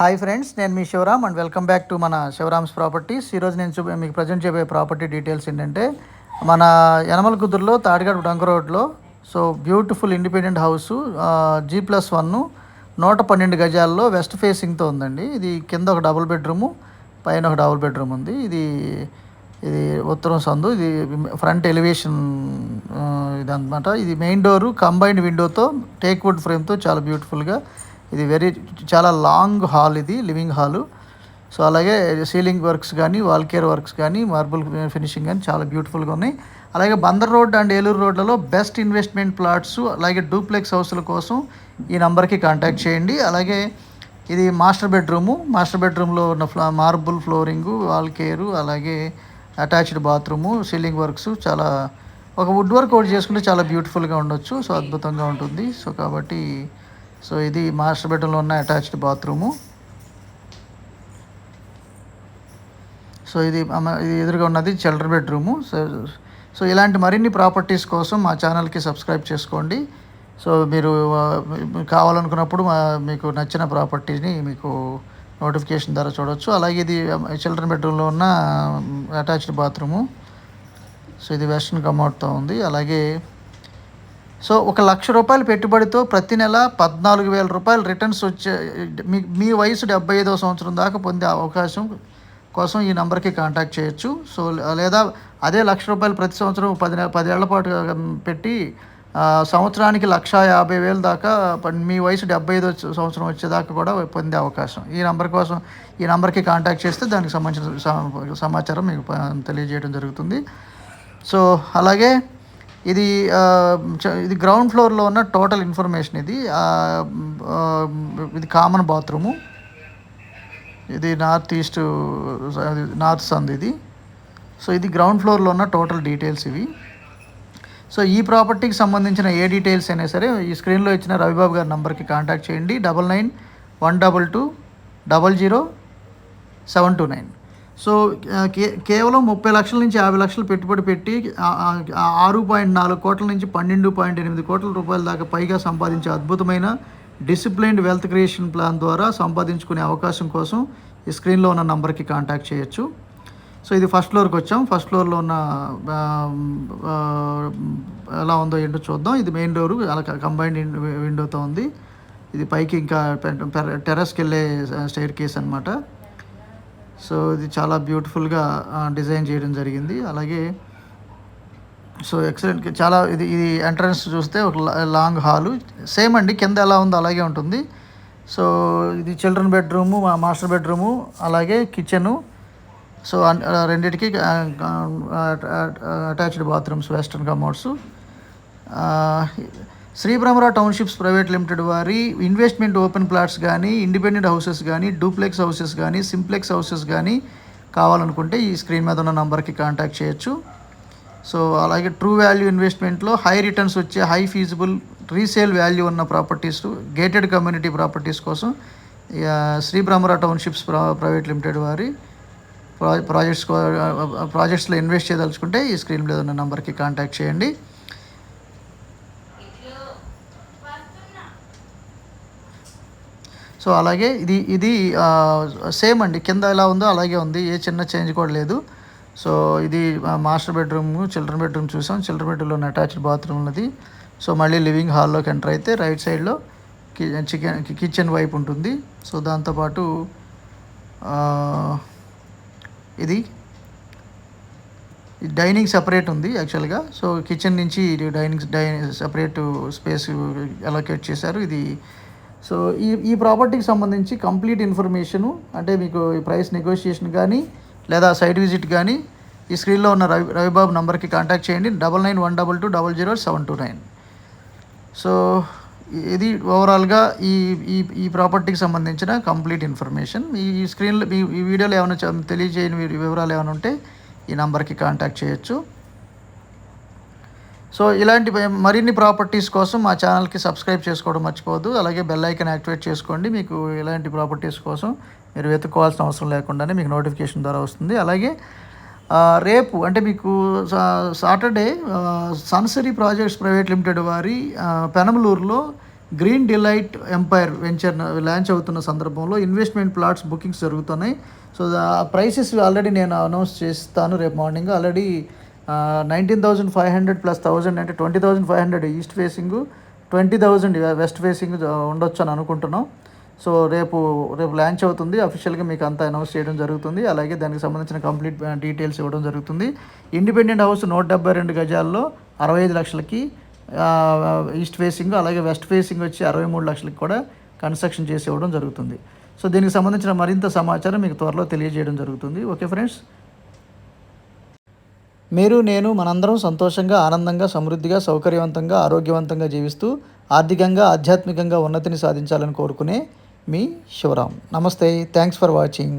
Hi friends, నేను మీ Shivaram and welcome back to మన శివరామ్స్ ప్రాపర్టీస్. ఈరోజు నేను మీకు ప్రజెంట్ చెప్పే ప్రాపర్టీ డీటెయిల్స్ ఏంటంటే, మన యనమల కుదురులో తాడిగడ డంక రోడ్లో బ్యూటిఫుల్ ఇండిపెండెంట్ హౌస్ G+1 112 గజాల్లో వెస్ట్ ఫేసింగ్తో ఉందండి. ఇది కింద ఒక డబుల్ బెడ్రూము, పైన ఒక డబుల్ బెడ్రూమ్ ఉంది. ఇది ఇది ఉత్తరం సందు. ఇది ఫ్రంట్ ఎలివేషన్ ఇది అనమాట. ఇది మెయిన్ డోరు కంబైన్డ్ విండోతో టేక్ వుడ్ ఫ్రేమ్తో చాలా బ్యూటిఫుల్గా, ఇది చాలా లాంగ్ హాల్, ఇది లివింగ్ హాలు. సో అలాగే సీలింగ్ వర్క్స్ కానీ, వాల్ కేర్ వర్క్స్ కానీ, మార్బుల్ ఫినిషింగ్ కానీ చాలా బ్యూటిఫుల్గా ఉన్నాయి. అలాగే బందర్ రోడ్ అండ్ ఏలూరు రోడ్లలో బెస్ట్ ఇన్వెస్ట్మెంట్ ప్లాట్స్, అలాగే డూప్లెక్స్ హౌస్ల కోసం ఈ నెంబర్కి కాంటాక్ట్ చేయండి. అలాగే ఇది మాస్టర్ బెడ్రూమ్లో ఉన్న మార్బుల్ ఫ్లోరింగు, వాల్ కేరు, అలాగే అటాచ్డ్ బాత్రూము, సీలింగ్ వర్క్స్, చాలా ఒక వుడ్ వర్క్ ఒకటి చేసుకుంటే చాలా బ్యూటిఫుల్గా ఉండొచ్చు. సో అద్భుతంగా ఉంటుంది. సో కాబట్టి ఇది మాస్టర్ బెడ్రూమ్లో ఉన్న అటాచ్డ్ బాత్రూము. ఇది ఎదురుగా ఉన్నది చిల్డ్రన్ బెడ్రూము. సో ఇలాంటి మరిన్ని ప్రాపర్టీస్ కోసం మా ఛానల్కి సబ్స్క్రైబ్ చేసుకోండి. సో మీరు కావాలనుకున్నప్పుడు మీకు నచ్చిన ప్రాపర్టీని మీకు నోటిఫికేషన్ ద్వారా చూడవచ్చు. అలాగే ఇది చిల్డ్రన్ బెడ్రూమ్లో ఉన్న అటాచ్డ్ బాత్రూము. సో ఇది వెస్ట్రన్ కమోడ్తో ఉంది. అలాగే 1,00,000 రూపాయల పెట్టుబడితో ప్రతి నెల 14,000 రూపాయలు రిటర్న్స్ వచ్చే మీ వయసు 75వ సంవత్సరం దాకా పొందే అవకాశం కోసం ఈ నెంబర్కి కాంటాక్ట్ చేయొచ్చు. సో లేదా అదే 1,00,000 రూపాయలు ప్రతి సంవత్సరం 10 ఏళ్ల పాటు పెట్టి సంవత్సరానికి 1,50,000 దాకా మీ వయసు 75వ సంవత్సరం వచ్చేదాకా కూడా పొందే అవకాశం. ఈ నెంబర్కి కాంటాక్ట్ చేస్తే దానికి సంబంధించిన సమాచారం మీకు తెలియజేయడం జరుగుతుంది. సో అలాగే ఇది గ్రౌండ్ ఫ్లోర్లో ఉన్న టోటల్ ఇన్ఫర్మేషన్. ఇది కామన్ బాత్రూము. ఇది నార్త్ సందు ఇది. సో ఇది గ్రౌండ్ ఫ్లోర్లో ఉన్న టోటల్ డీటెయిల్స్ ఇవి. సో ఈ ప్రాపర్టీకి సంబంధించిన ఏ డీటెయిల్స్ అయినా సరే ఈ స్క్రీన్లో ఇచ్చిన రవిబాబు గారి నెంబర్కి కాంటాక్ట్ చేయండి. 9912220729. సో కేవలం 30 లక్షల నుంచి 50 లక్షలు పెట్టుబడి పెట్టి 6.4 కోట్ల నుంచి 12.8 కోట్ల రూపాయల దాకా పైగా సంపాదించే అద్భుతమైన డిసిప్లైన్డ్ వెల్త్ క్రియేషన్ ప్లాన్ ద్వారా సంపాదించుకునే అవకాశం కోసం ఈ స్క్రీన్లో ఉన్న నంబర్కి కాంటాక్ట్ చేయొచ్చు. సో ఇది ఫస్ట్ ఫ్లోర్కి వచ్చాం. ఫస్ట్ ఫ్లోర్లో ఉన్న ఎలా ఉందో ఏంటో చూద్దాం. ఇది మెయిన్ డోరు అలా కంబైన్డ్ విండోతో ఉంది. ఇది పైకి ఇంకా టెర్రస్కి వెళ్ళే స్టైర్ కేస్ అనమాట. సో ఇది చాలా బ్యూటిఫుల్గా డిజైన్ చేయడం జరిగింది. అలాగే ఎక్సలెంట్, చాలా ఇది ఎంట్రన్స్ చూస్తే ఒక లాంగ్ హాలు సేమ్ అండి, కింద ఎలా ఉందో అలాగే ఉంటుంది. సో ఇది చిల్డ్రన్ బెడ్రూము, మాస్టర్ బెడ్రూము, అలాగే కిచెను. సో రెండింటికి attached bathrooms, western commodes. Sribrahmara townships private limited వారి ఇన్వెస్ట్మెంట్ ఓపెన్ ప్లాట్స్ కానీ, ఇండిపెండెంట్ హౌసెస్ కానీ, డూప్లెక్స్ హౌసెస్ కానీ, సింప్లెక్స్ హౌసెస్ కానీ కావాలనుకుంటే ఈ స్క్రీన్ మీద ఉన్న నంబర్కి కాంటాక్ట్ చేయొచ్చు. సో అలాగే ట్రూ వాల్యూ ఇన్వెస్ట్మెంట్లో హై రిటర్న్స్ వచ్చే, హై ఫీజిబుల్ రీసేల్ వాల్యూ ఉన్న ప్రాపర్టీస్, గేటెడ్ కమ్యూనిటీ ప్రాపర్టీస్ కోసం శ్రీబ్రహ్మరా టౌన్షిప్స్ ప్రైవేట్ లిమిటెడ్ వారి ప్రాజెక్ట్స్లో ఇన్వెస్ట్ చేయదలుచుకుంటే ఈ స్క్రీన్ మీద ఉన్న నంబర్కి కాంటాక్ట్ చేయండి. సో అలాగే ఇది సేమ్ అండి, కింద ఎలా ఉందో అలాగే ఉంది, ఏ చిన్న చేంజ్ కూడా లేదు. సో ఇది మాస్టర్ బెడ్రూమ్, చిల్డ్రన్ బెడ్రూమ్ చూసాం. చిల్డ్రన్ బెడ్రూమ్లో అటాచ్డ్ బాత్రూమ్ ఉన్నది. సో మళ్ళీ లివింగ్ హాల్లోకి ఎంటర్ అయితే రైట్ సైడ్లో కిచెన్ వైపు ఉంటుంది. సో దాంతోపాటు ఇది డైనింగ్ సపరేట్ ఉంది యాక్చువల్గా. సో కిచెన్ నుంచి డైనింగ్ సపరేట్ స్పేస్ అలొకేట్ చేశారు. ఇది సో ఈ ప్రాపర్టీకి సంబంధించి కంప్లీట్ ఇన్ఫర్మేషను, అంటే మీకు ఈ ప్రైస్ నెగోషియేషన్ కానీ లేదా సైట్ విజిట్ కానీ ఈ స్క్రీన్లో ఉన్న రవిబాబు నంబర్కి కాంటాక్ట్ చేయండి. 9912220729. సో ఇది ఓవరాల్గా ఈ ప్రాపర్టీకి సంబంధించిన కంప్లీట్ ఇన్ఫర్మేషన్. ఈ స్క్రీన్లో ఈ వీడియోలో ఏమైనా తెలియజేయని వివరాలు ఏమైనా ఉంటే ఈ నెంబర్కి కాంటాక్ట్ చేయొచ్చు. సో ఇలాంటి మరిన్ని ప్రాపర్టీస్ కోసం మా ఛానల్కి సబ్స్క్రైబ్ చేసుకోవడం మర్చిపోవద్దు. అలాగే బెల్ ఐకాన్ యాక్టివేట్ చేసుకోండి. మీకు ఇలాంటి ప్రాపర్టీస్ కోసం మీరు వెతుక్కోవాల్సిన అవసరం లేకుండానే మీకు నోటిఫికేషన్ ద్వారా వస్తుంది. అలాగే రేపు అంటే మీకు సాటర్డే సన్సరీ ప్రాజెక్ట్స్ ప్రైవేట్ లిమిటెడ్ వారి పెనమలూరులో green delight empire venture launch అవుతున్న సందర్భంలో ఇన్వెస్ట్మెంట్ ప్లాట్స్ బుకింగ్స్ జరుగుతున్నాయి. సో ప్రైసెస్ ఆల్రెడీ నేను అనౌన్స్ చేస్తాను రేపు మార్నింగ్. ఆల్రెడీ 19,500 ప్లస్ 1000 అంటే 20,500 ఈస్ట్ ఫేసింగ్, 20,000 వెస్ట్ ఫేసింగ్ ఉండొచ్చు అని అనుకుంటున్నాం. సో రేపు లాంచ్ అవుతుంది. అఫీషియల్గా మీకు అంతా అనౌన్స్ చేయడం జరుగుతుంది. అలాగే దానికి సంబంధించిన కంప్లీట్ డీటెయిల్స్ ఇవ్వడం జరుగుతుంది. ఇండిపెండెంట్ హౌస్ 172 గజాల్లో 65 లక్షలకి ఈస్ట్ ఫేసింగ్, అలాగే వెస్ట్ ఫేసింగ్ వచ్చి 63 లక్షలకి కూడా కన్స్ట్రక్షన్ చేసి ఇవ్వడం జరుగుతుంది. సో దీనికి సంబంధించిన మరింత సమాచారం మీకు త్వరలో తెలియజేయడం జరుగుతుంది. ఓకే ఫ్రెండ్స్, మీరు నేను మనందరం సంతోషంగా, ఆనందంగా, సమృద్ధిగా, సౌకర్యవంతంగా, ఆరోగ్యవంతంగా జీవిస్తూ ఆర్థికంగా, ఆధ్యాత్మికంగా ఉన్నతిని సాధించాలని కోరుకునే మీ శివరాం. నమస్తే, థ్యాంక్స్ ఫర్ వాచింగ్.